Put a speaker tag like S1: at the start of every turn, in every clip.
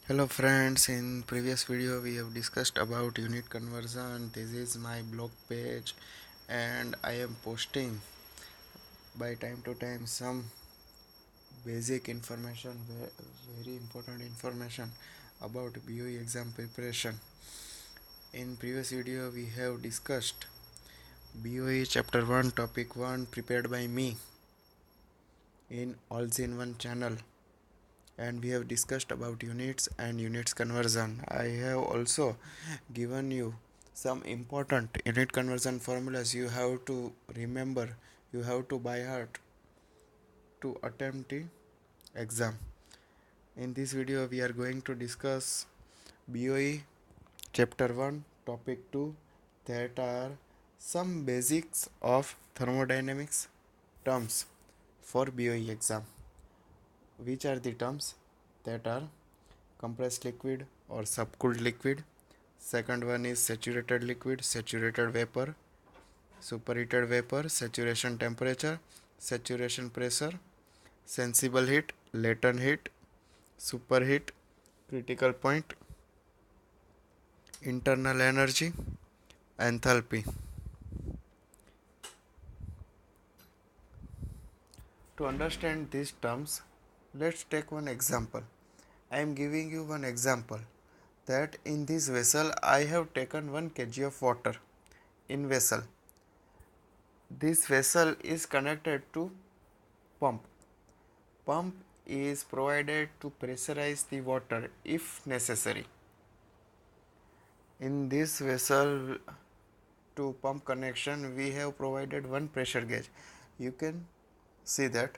S1: Hello friends, in previous video we have discussed about unit conversion. This is my blog page and I am posting by time to time some basic information, very important information about BOE exam preparation. In previous video we have discussed BOE chapter 1 topic 1 prepared by me in All in One channel, and we have discussed about units and units conversion. I have also given you some important unit conversion formulas you have to remember, you have to by heart to attempt the exam. In this video we are going to discuss BOE chapter 1 topic 2, that are some basics of thermodynamics terms for BOE exam. Which are the terms? That are compressed liquid or subcooled liquid. Second one is saturated liquid, saturated vapor, superheated vapor, saturation temperature, saturation pressure, sensible heat, latent heat, superheat, critical point, internal energy, enthalpy. To understand these terms, let's take one example. I am giving you one example that in this vessel I have taken 1 kg of water in vessel. This vessel is connected to pump. Pump is provided to pressurize the water if necessary. In this vessel to pump connection we have provided one pressure gauge. You can see that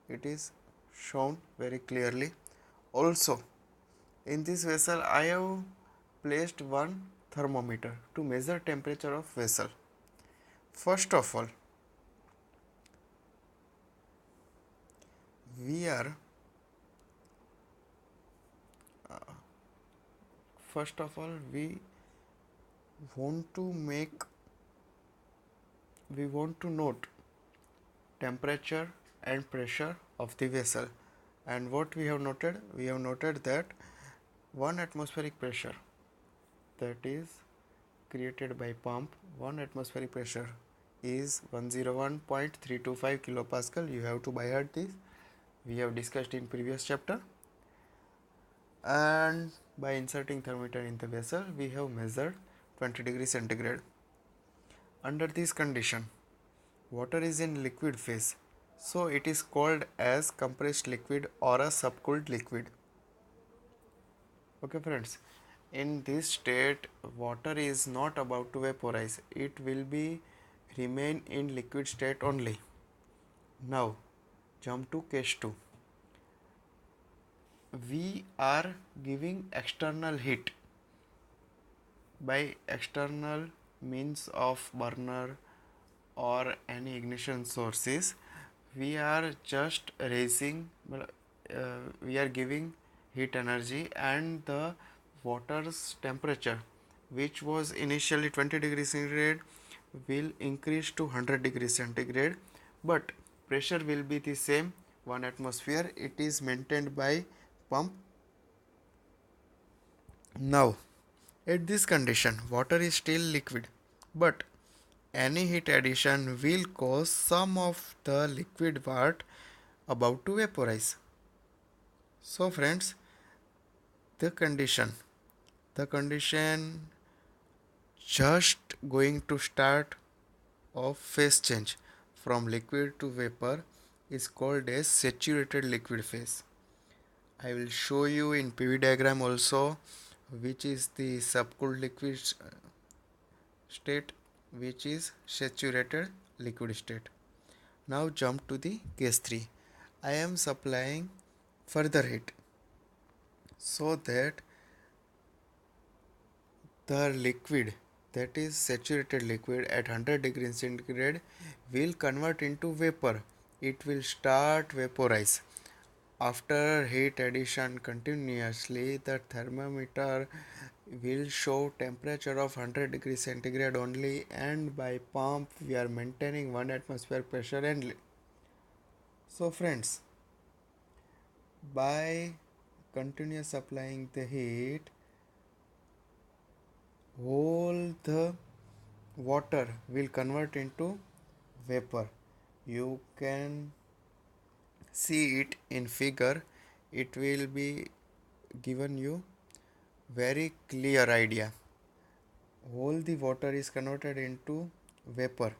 S1: it is shown very clearly. Also in this vessel I have placed one thermometer to measure temperature of vessel. First of all, we are first of all want to make we want to note temperature and pressure of the vessel. And what we have noted that 1 atmospheric pressure, that is created by pump, 1 atmospheric pressure is 101.325 kilopascal. You have to by heart this, we have discussed in previous chapter. And by inserting thermometer in the vessel we have measured 20 degrees centigrade. Under this condition water is in liquid phase, so it is called as compressed liquid or a subcooled liquid. Okay friends, in this state water is not about to vaporize, it will be remain in liquid state only. Now jump to case 2. We are giving external heat. By external means of burner or any ignition sources, we are just raising, we are giving heat energy, and the water's temperature, which was initially 20 degrees centigrade, will increase to 100 degrees centigrade, but pressure will be the same, 1 atmosphere. It is maintained by pump. Now at this condition water is still liquid, but any heat addition will cause some of the liquid part about to vaporize. So friends, the condition just going to start of phase change from liquid to vapor is called as saturated liquid phase. I will show you in PV diagram also which is the subcooled liquid state, which is saturated liquid state. Now jump to the case 3. I am supplying further heat so that the liquid, that is saturated liquid at 100 degrees centigrade, will convert into vapor. It will start vaporize. After heat addition continuously, the thermometer will show temperature of 100 degrees centigrade only, and by pump we are maintaining 1 atmosphere pressure only. So friends, by continuous applying the heat, all the water will convert into vapor. You can see it in figure. It will be given you very clear idea. All the water is converted into vapor,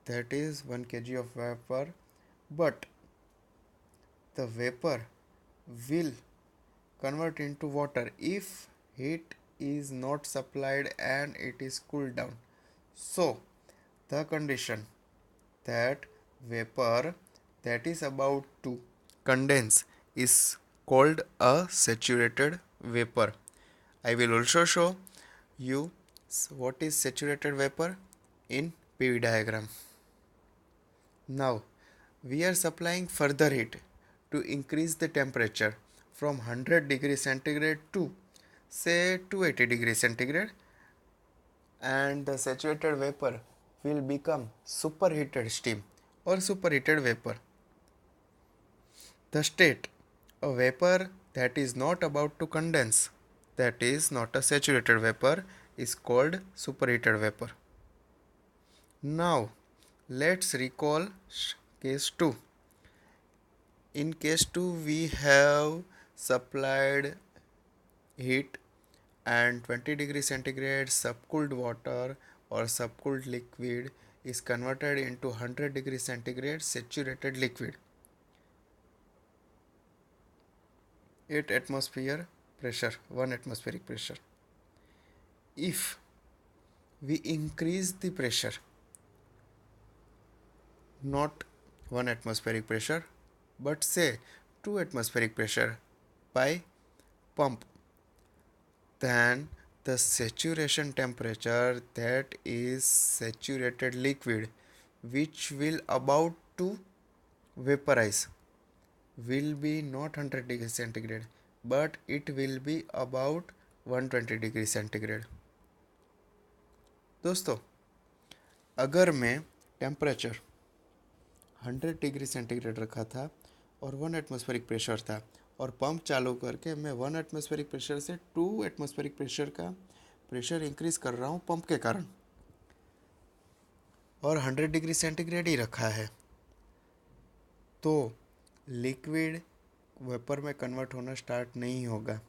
S1: that is 1 kg of vapor, but the vapor will convert into water if heat is not supplied and it is cooled down. So the condition that vapor that is about to condense is called a saturated vapor. I will also show you what is saturated vapor in PV diagram. Now we are supplying further heat to increase the temperature from 100 degrees centigrade to say 280 degrees centigrade, and the saturated vapor will become superheated steam or superheated vapor. The state a vapor that is not about to condense, that is not a saturated vapor, is called superheated vapor. Now let's recall case 2. In case 2 we have supplied heat and 20 degree centigrade subcooled water or subcooled liquid is converted into 100 degree centigrade saturated liquid. 8 atmosphere pressure, 1 atmospheric pressure. If we increase the pressure, not 1 atmospheric pressure but say 2 atmospheric pressure by pump, then the saturation temperature, that is saturated liquid which will about to vaporize, will be not 100 degree centigrade but it will be about 120 degree centigrade. दोस्तों अगर मैं temperature 100 degree centigrade रखा था और 1 atmospheric pressure था और pump चालू करके मैं 1 एटमॉस्फेरिक प्रेशर से 2 एटमॉस्फेरिक प्रेशर का प्रेशर इंक्रीज कर रहा हूँ पंप के कारण, और 100 डिग्री सेंटीग्रेड ही रखा है, तो लिक्विड वेपर में कन्वर्ट होना स्टार्ट नहीं होगा,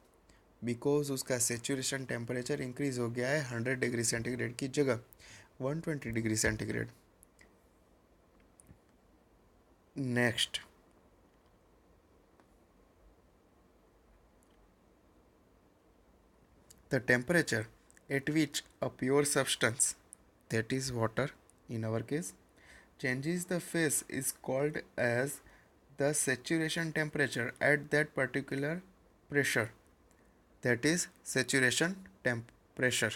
S1: बिकॉज उसका सेचुरेशन टेम्परेचर इंक्रीज हो गया है 100 डिग्री सेंटीग्रेड की जगह 120 degree centigrade. Next, the temperature at which a pure substance, that is water in our case, changes the phase is called as the saturation temperature at that particular pressure, that is saturation temp pressure.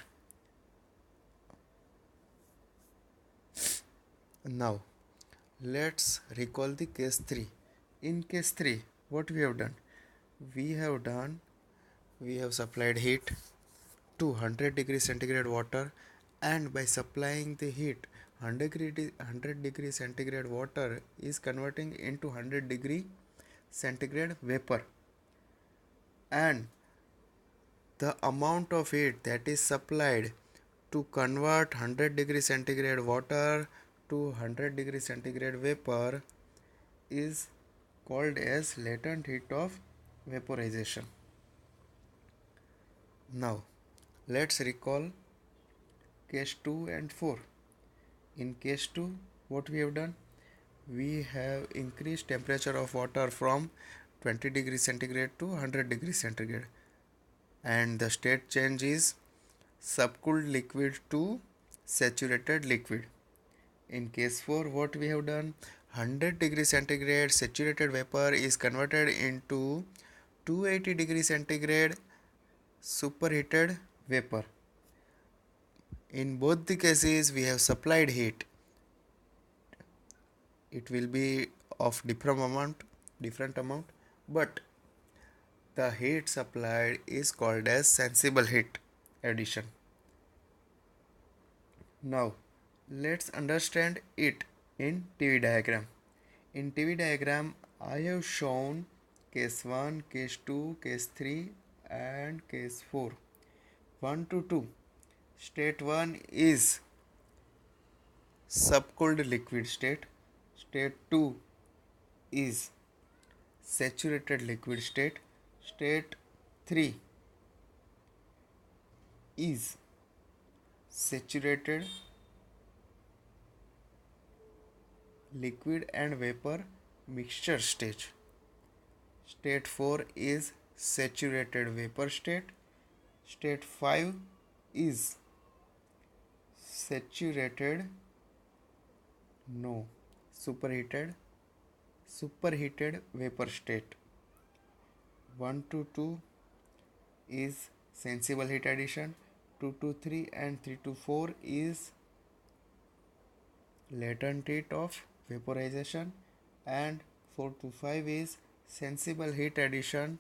S1: Now let's recall the case 3. In case 3 what we have done, we have supplied heat to 100 degree centigrade water, and by supplying the heat 100 degree centigrade water is converting into 100 degree centigrade vapor, and the amount of heat that is supplied to convert 100 degree centigrade water to 100 degree centigrade vapor is called as latent heat of vaporization. Now let's recall case 2 and 4. In case 2 what we have done, we have increased temperature of water from 20 degree centigrade to 100 degree centigrade, and the state change is subcooled liquid to saturated liquid. In case 4 what we have done, 100 degree centigrade saturated vapor is converted into 280 degree centigrade superheated vapor. In both the cases we have supplied heat, it will be of different amount, but the heat supplied is called as sensible heat addition. Now let's understand it in TV diagram. In TV diagram I have shown case 1, case 2, case 3 and case 4. 1 to 2. State 1 is subcooled liquid state. State 2 is saturated liquid state. State 3 is saturated liquid and vapor mixture stage. State 4 is saturated vapor state. State 5 is saturated, no, superheated vapor state. 1 to 2 is sensible heat addition. 2 to 3 and 3 to 4 is latent heat of vaporization, and 4 to 5 is sensible heat addition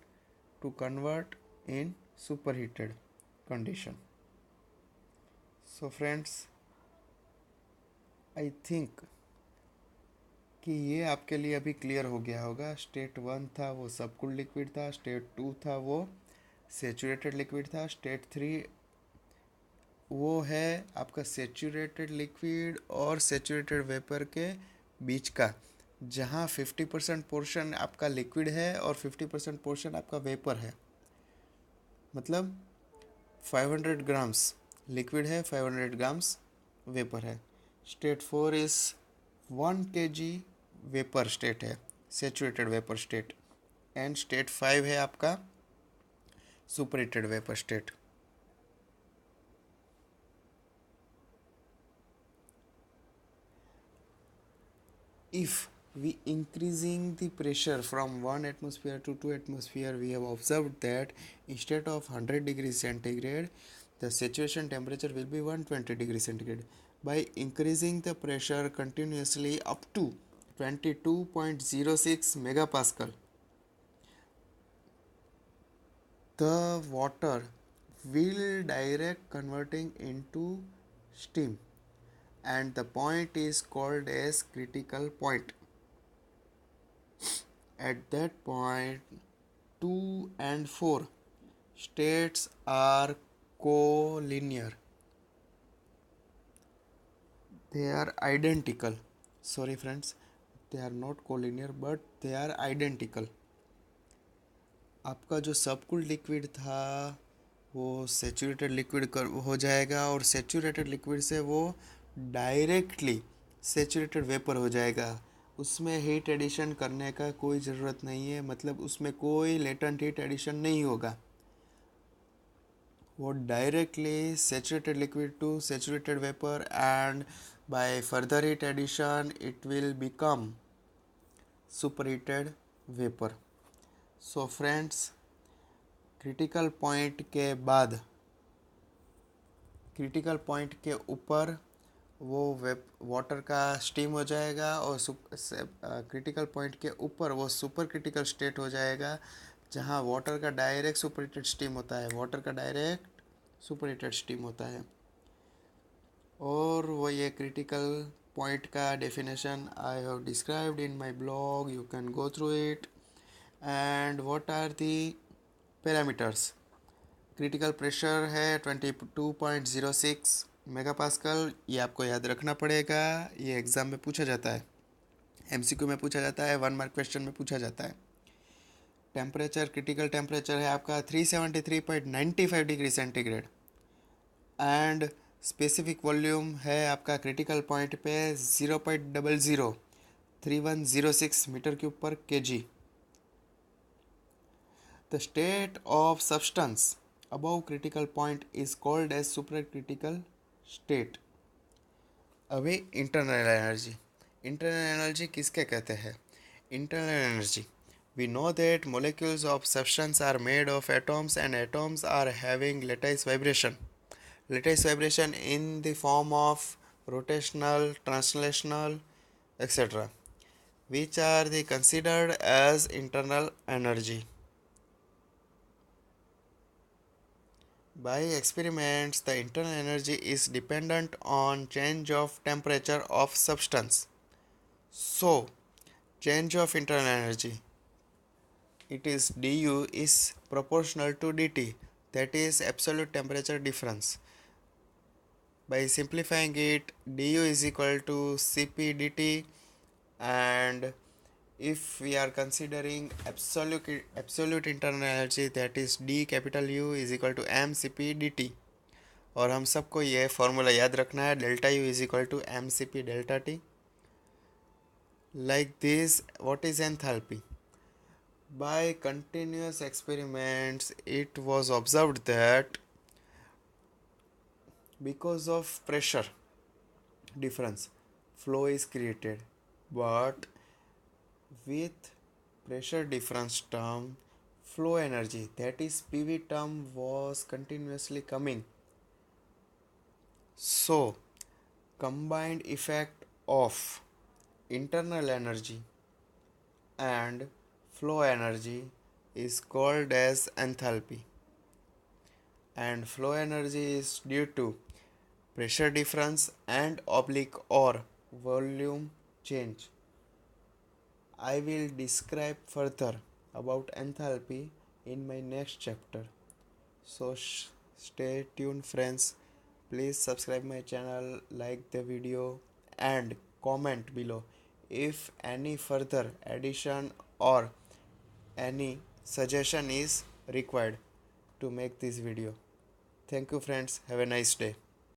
S1: to convert in superheated condition. So friends, I think कि ये आपके लिए अभी clear हो गया होगा. State 1 था वो सबकूल्ड लिक्विड था. स्टेट 2 था वो सेचुरेटेड लिक्विड था. स्टेट 3 वो है आपका सेचुरेटेड लिक्विड और सेचुरेटेड वेपर के बीच का, जहाँ 50% पोर्शन आपका लिक्विड है और 50% पोर्शन आपका वेपर है. मतलब 500 ग्राम्स लिक्विड है, 500 ग्राम्स वेपर है. State 4 is 1 kg vapour state है, saturated vapour state. And state 5 है आपका superheated vapour state. If we increasing the pressure from 1 atmosphere to 2 atmosphere, we have observed that instead of 100 degrees centigrade, the saturation temperature will be 120 degrees centigrade. By increasing the pressure continuously up to 22.06 megapascal, the water will direct converting into steam, and the point is called as critical point. At that point, 2 and 4 states are collinear. They are identical. Sorry friends, they are not collinear but they are identical. आपका जो सबकूल्ड liquid था वो saturated liquid हो जाएगा, और saturated liquid से वो directly saturated vapour हो जाएगा. उसमें हीट एडिशन करने का कोई ज़रूरत नहीं है, मतलब उसमें कोई लेटेंट हीट एडिशन नहीं होगा. वो directly saturated liquid to saturated vapour, and by further heat addition it will become superheated vapour. So friends, critical point के बाद, क्रिटिकल पॉइंट के ऊपर वो वाटर का स्टीम हो जाएगा, और क्रिटिकल पॉइंट के ऊपर वो सुपर क्रिटिकल स्टेट हो जाएगा, जहाँ वाटर का डायरेक्ट सुपरहीटेड स्टीम होता है. वाटर का डायरेक्ट सुपरहीटेड स्टीम होता है. और वो ये क्रिटिकल पॉइंट का definition I have described in my blog, you can go through it. And what are the parameters? Critical pressure है 22.06 मेगापास्कल. ये आपको याद रखना पड़ेगा, ये एग्ज़ाम में पूछा जाता है, एमसीक्यू में पूछा जाता है, 1 मार्क क्वेश्चन में पूछा जाता है. टेम्परेचर, क्रिटिकल टेम्परेचर है आपका 373.95 degree centigrade. And specific volume है आपका क्रिटिकल पॉइंट पे 0.003106 मीटर क्यूब पर kg. The state of substance above critical point is called as supercritical state. अभी इंटरनल एनर्जी. इंटरनल एनर्जी किसके कहते हैं? Internal energy, we know that molecules of substance are made of atoms, and atoms are having lattice vibration in the form of rotational, translational, etc., which are considered as internal energy. By experiments, the internal energy is dependent on change of temperature of substance. So, change of internal energy. it is du is proportional to dt, that is absolute temperature difference. By simplifying it, du is equal to cp dt, and if we are considering absolute internal energy, that is d capital U is equal to m cp dt. और हम सबको ये formula याद रखना है, delta U is equal to M C P delta T. Like this, what is enthalpy? By continuous experiments, it was observed that because of pressure difference, flow is created, but with pressure difference term, flow energy, that is PV term, was continuously coming. So, combined effect of internal energy and flow energy is called as enthalpy, and flow energy is due to pressure difference and oblique or volume change. I will describe further about enthalpy in my next chapter. So stay tuned friends. Please subscribe my channel, like the video and comment below if any further addition or any suggestion is required to make this video. Thank you friends. Have a nice day.